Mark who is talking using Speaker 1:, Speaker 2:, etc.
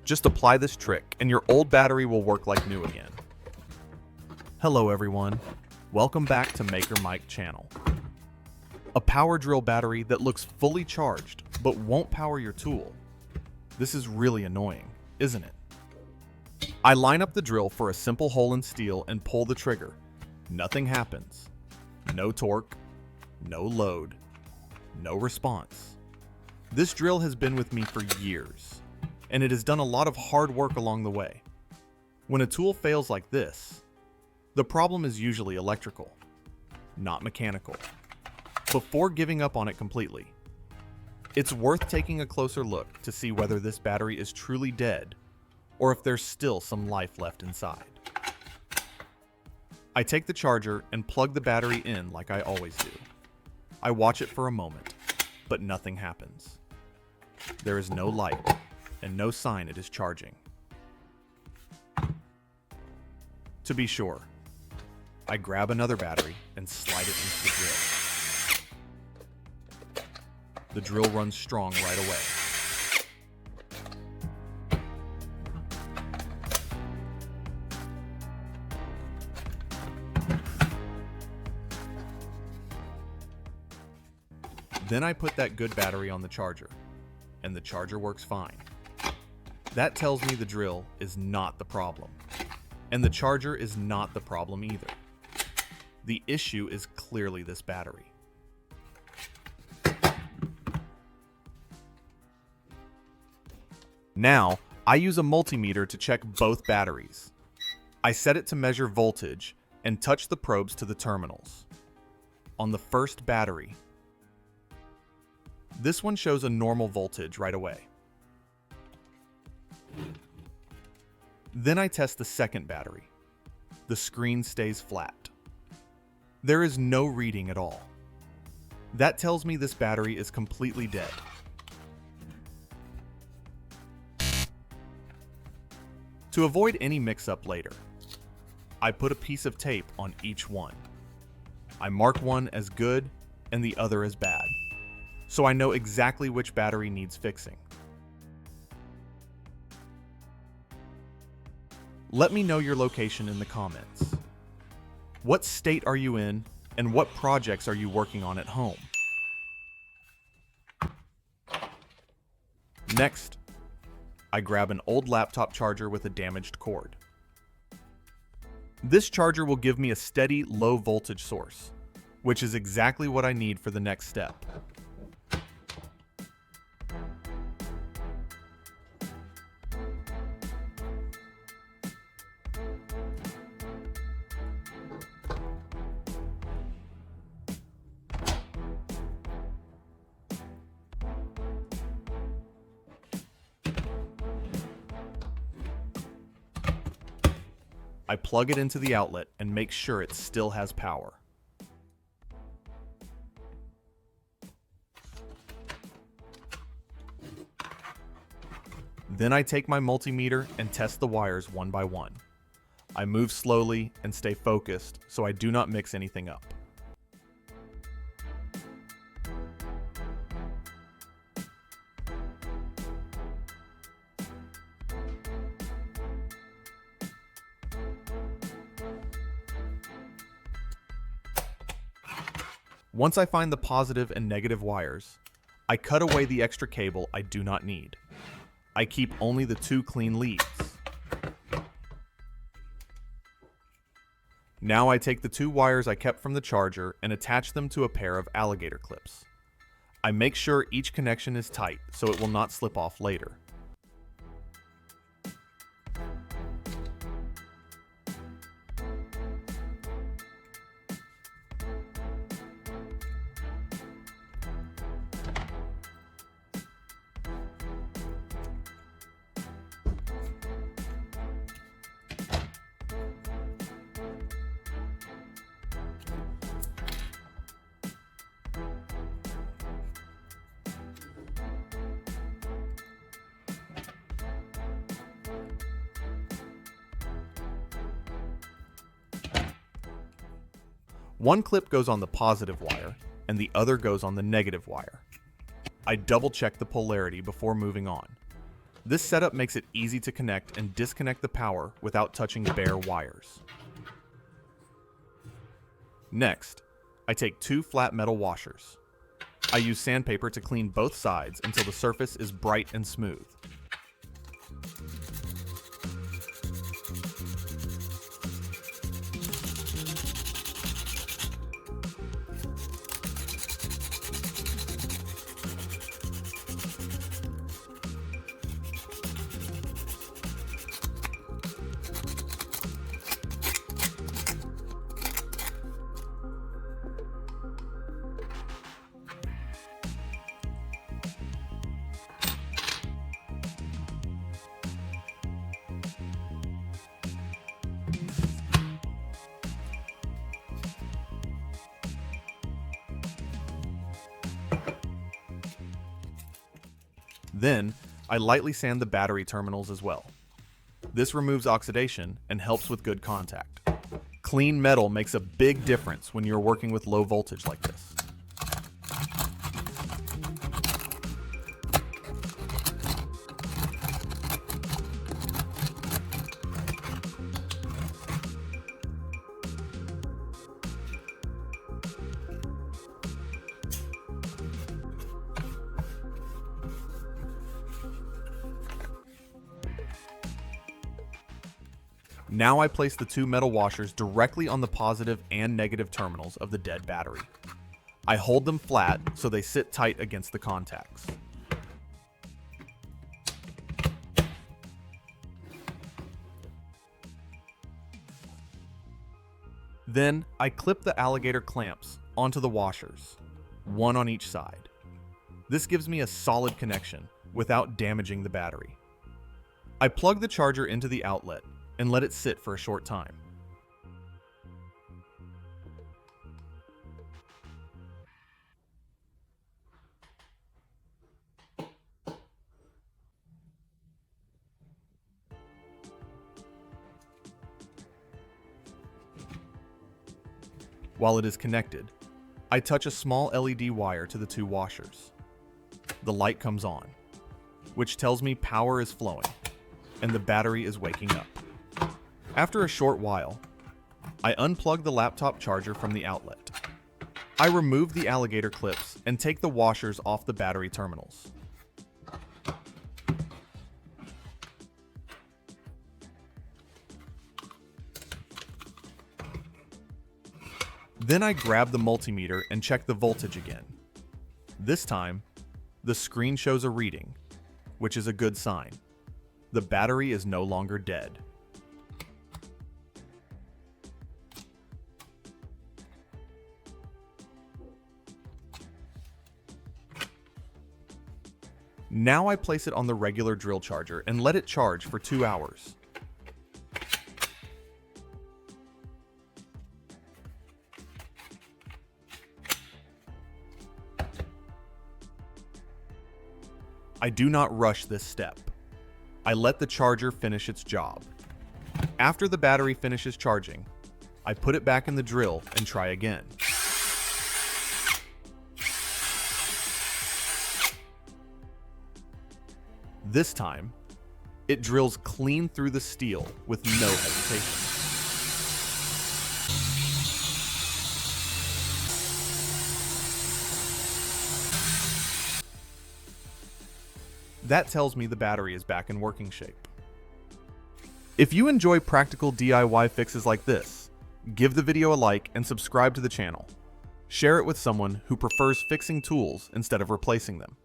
Speaker 1: Just apply this trick and your old battery will work like new again. Hello everyone, welcome back to Maker Mike channel. A power drill battery that looks fully charged but won't power your tool. This is really annoying, isn't it? I line up the drill for a simple hole in steel and pull the trigger. Nothing happens. No torque, no load, no response. This drill has been with me for years, and it has done a lot of hard work along the way. When a tool fails like this, the problem is usually electrical, not mechanical. Before giving up on it completely, it's worth taking a closer look to see whether this battery is truly dead or if there's still some life left inside. I take the charger and plug the battery in like I always do. I watch it for a moment, but nothing happens. There is no light and no sign it is charging. To be sure, I grab another battery and slide it into the drill. The drill runs strong right away. Then I put that good battery on the charger, and the charger works fine. That tells me the drill is not the problem, and the charger is not the problem either. The issue is clearly this battery. Now, I use a multimeter to check both batteries. I set it to measure voltage and touch the probes to the terminals. On the first battery, this one shows a normal voltage right away. Then I test the second battery. The screen stays flat. There is no reading at all. That tells me this battery is completely dead. To avoid any mix-up later, I put a piece of tape on each one. I mark one as good and the other as bad, so I know exactly which battery needs fixing. Let me know your location in the comments. What state are you in, and what projects are you working on at home? Next, I grab an old laptop charger with a damaged cord. This charger will give me a steady, low voltage source, which is exactly what I need for the next step. I plug it into the outlet and make sure it still has power. Then I take my multimeter and test the wires one by one. I move slowly and stay focused so I do not mix anything up. Once I find the positive and negative wires, I cut away the extra cable I do not need. I keep only the two clean leads. Now I take the two wires I kept from the charger and attach them to a pair of alligator clips. I make sure each connection is tight so it will not slip off later. One clip goes on the positive wire, and the other goes on the negative wire. I double check the polarity before moving on. This setup makes it easy to connect and disconnect the power without touching bare wires. Next, I take 2 flat metal washers. I use sandpaper to clean both sides until the surface is bright and smooth. Then, I lightly sand the battery terminals as well. This removes oxidation and helps with good contact. Clean metal makes a big difference when you're working with low voltage like this. Now I place the 2 metal washers directly on the positive and negative terminals of the dead battery. I hold them flat so they sit tight against the contacts. Then I clip the alligator clamps onto the washers, one on each side. This gives me a solid connection without damaging the battery. I plug the charger into the outlet and let it sit for a short time. While it is connected, I touch a small LED wire to the 2 washers. The light comes on, which tells me power is flowing and the battery is waking up. After a short while, I unplug the laptop charger from the outlet. I remove the alligator clips and take the washers off the battery terminals. Then I grab the multimeter and check the voltage again. This time, the screen shows a reading, which is a good sign. The battery is no longer dead. Now I place it on the regular drill charger and let it charge for 2 hours. I do not rush this step. I let the charger finish its job. After the battery finishes charging, I put it back in the drill and try again. This time, it drills clean through the steel with no hesitation. That tells me the battery is back in working shape. If you enjoy practical DIY fixes like this, give the video a like and subscribe to the channel. Share it with someone who prefers fixing tools instead of replacing them.